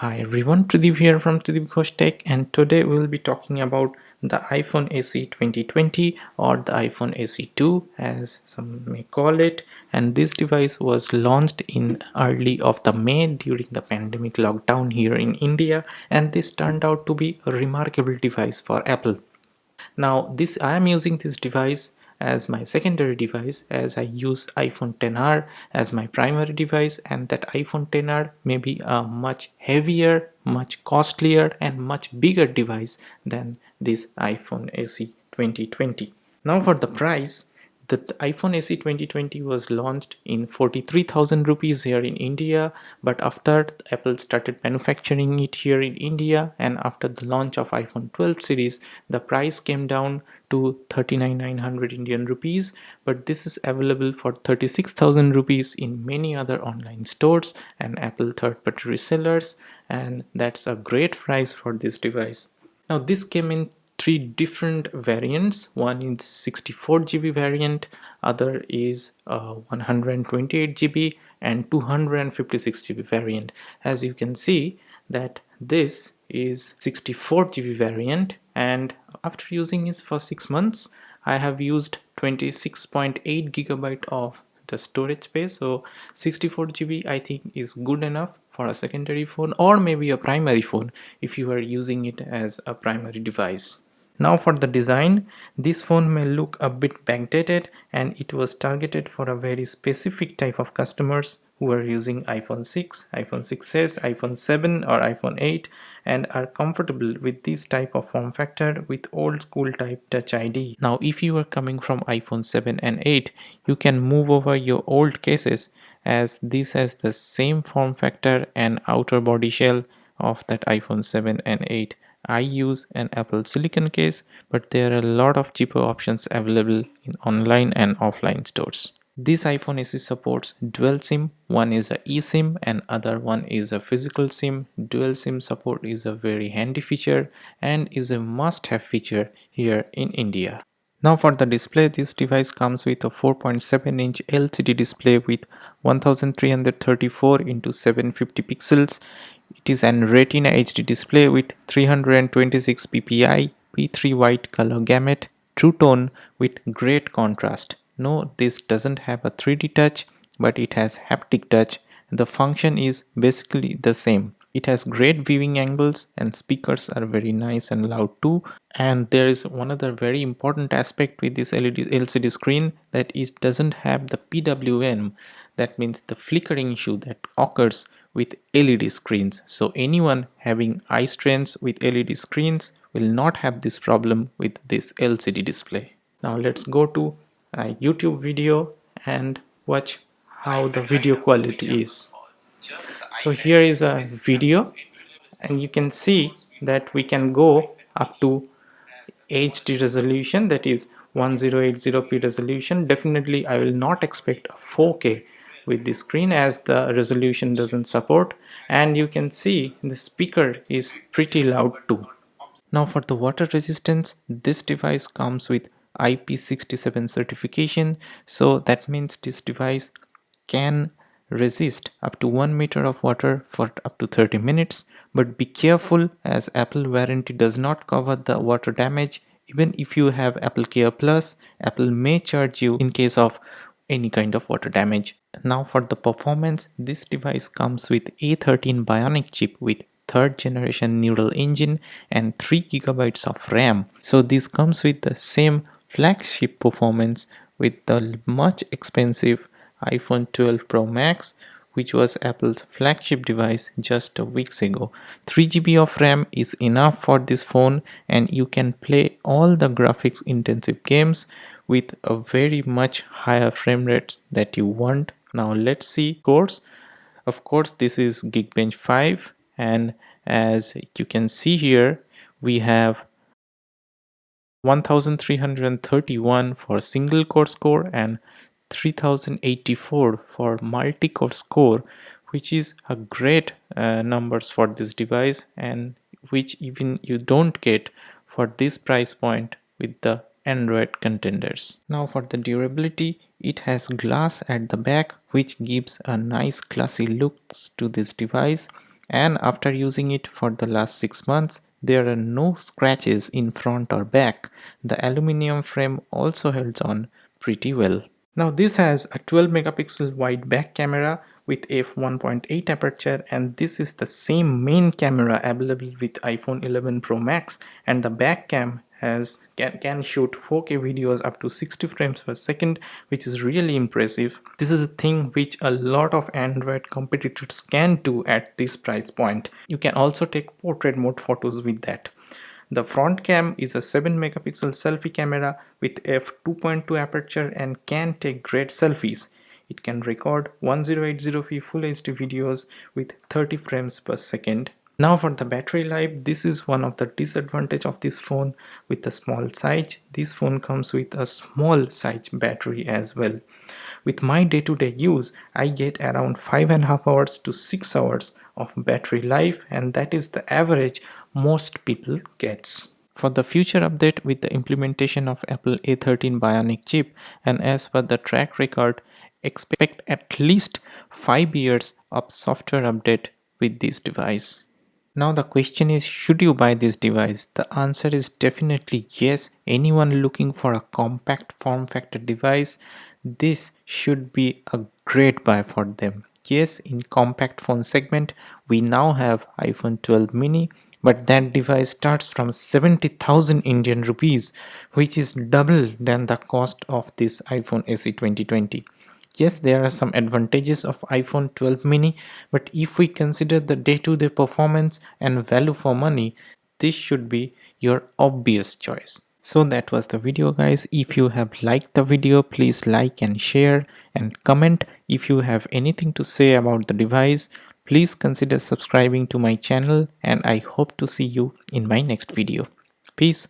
Hi everyone, Tridib here from Tridib Ghosh Tech, and today we will be talking about the iPhone SE 2020 or the iPhone SE 2 as some may call it. And this device was launched in early of the May during the pandemic lockdown here in India, and this turned out to be a remarkable device for Apple. Now I am using this device as my secondary device, as I use iPhone XR as my primary device, and that iPhone XR may be a much heavier, much costlier and much bigger device than this iPhone SE 2020. Now for the price, the iPhone SE 2020 was launched in 43,000 rupees here in India, but after Apple started manufacturing it here in India and after the launch of iPhone 12 series, the price came down to 39,900 Indian rupees, but this is available for 36,000 rupees in many other online stores and Apple third-party resellers, and that's a great price for this device. Now this came in three different variants. One is 64 GB variant, other is 128 GB and 256 GB variant. As you can see that this is 64 GB variant, and after using it for 6 months I have used 26.8 GB of the storage space. So 64 GB I think is good enough for a secondary phone or maybe a primary phone if you are using it as a primary device. Now for the design, this phone may look a bit backdated and it was targeted for a very specific type of customers who are using iPhone 6, iPhone 6s, iPhone 7 or iPhone 8 and are comfortable with this type of form factor with old school type Touch ID. Now if you are coming from iPhone 7 and 8, you can move over your old cases as this has the same form factor and outer body shell of that iPhone 7 and 8. I use an Apple Silicon case, but there are a lot of cheaper options available in online and offline stores. This iPhone SE supports dual SIM. One is a eSIM and other one is a physical SIM. Dual SIM support is a very handy feature and is a must-have feature here in India. Now for the display, this device comes with a 4.7-inch LCD display with 1334 x 750 pixels. It is an Retina HD display with 326 ppi, P3 white color gamut, true tone with great contrast. No, this doesn't have a 3D touch, but it has haptic touch. The function is basically the same. It has great viewing angles and speakers are very nice and loud too. And there is one other very important aspect with this LCD screen, that it doesn't have the PWM, that means the flickering issue that occurs with LED screens. So anyone having eye strains with LED screens will not have this problem with this LCD display. Now let's go to a YouTube video and watch how the video quality is. So here is a video and you can see that we can go up to HD resolution, that is 1080p resolution. Definitely I will not expect a 4K with this screen as the resolution doesn't support, and you can see the speaker is pretty loud too. Now for the water resistance, this device comes with IP67 certification, so that means this device can resist up to 1 meter of water for up to 30 minutes. But be careful, as Apple warranty does not cover the water damage. Even if you have Apple Care Plus, Apple may charge you in case of any kind of water damage. Now for the performance, this device comes with A13 Bionic chip with third generation neural engine and 3 GB of RAM. So this comes with the same flagship performance with the much expensive iPhone 12 Pro Max, which was Apple's flagship device just weeks ago. 3 GB of RAM is enough for this phone and you can play all the graphics intensive games with a very much higher frame rates that you want. Now let's see cores. Of course this is Geekbench 5, and as you can see here we have 1331 for single core score and 3084 for multi-core score, which is a great numbers for this device and which even you don't get for this price point with the Android contenders. Now for the durability, it has glass at the back which gives a nice classy looks to this device. and after using it for the last 6 months, there are no scratches in front or back. The aluminium frame also holds on pretty well. Now this has a 12 megapixel wide back camera with f1.8 aperture, and this is the same main camera available with iPhone 11 Pro Max, and the back cam can shoot 4K videos up to 60 frames per second, which is really impressive. This is a thing which a lot of Android competitors can do at this price point. You can also take portrait mode photos with that. The front cam is a 7 megapixel selfie camera with f2.2 aperture and can take great selfies. It can record 1080p Full HD videos with 30 frames per second. Now for the battery life, this is one of the disadvantage of this phone. With the small size, this phone comes with a small size battery as well. With my day-to-day use, I get around 5.5 hours to 6 hours of battery life, and that is the average most people gets. For the future update with the implementation of Apple A13 Bionic chip, and as per the track record, expect at least 5 years of software update with this device. Now the question is, should you buy this device? The answer is definitely yes. Anyone looking for a compact form factor device, this should be a great buy for them. Yes, in compact phone segment, we now have iPhone 12 mini, but that device starts from 70,000 Indian rupees, which is double than the cost of this iPhone SE 2020. Yes, there are some advantages of iPhone 12 mini, but if we consider the day-to-day performance and value for money, this should be your obvious choice. So that was the video, guys. If you have liked the video, please like and share and comment. If you have anything to say about the device, please consider subscribing to my channel, and I hope to see you in my next video. Peace.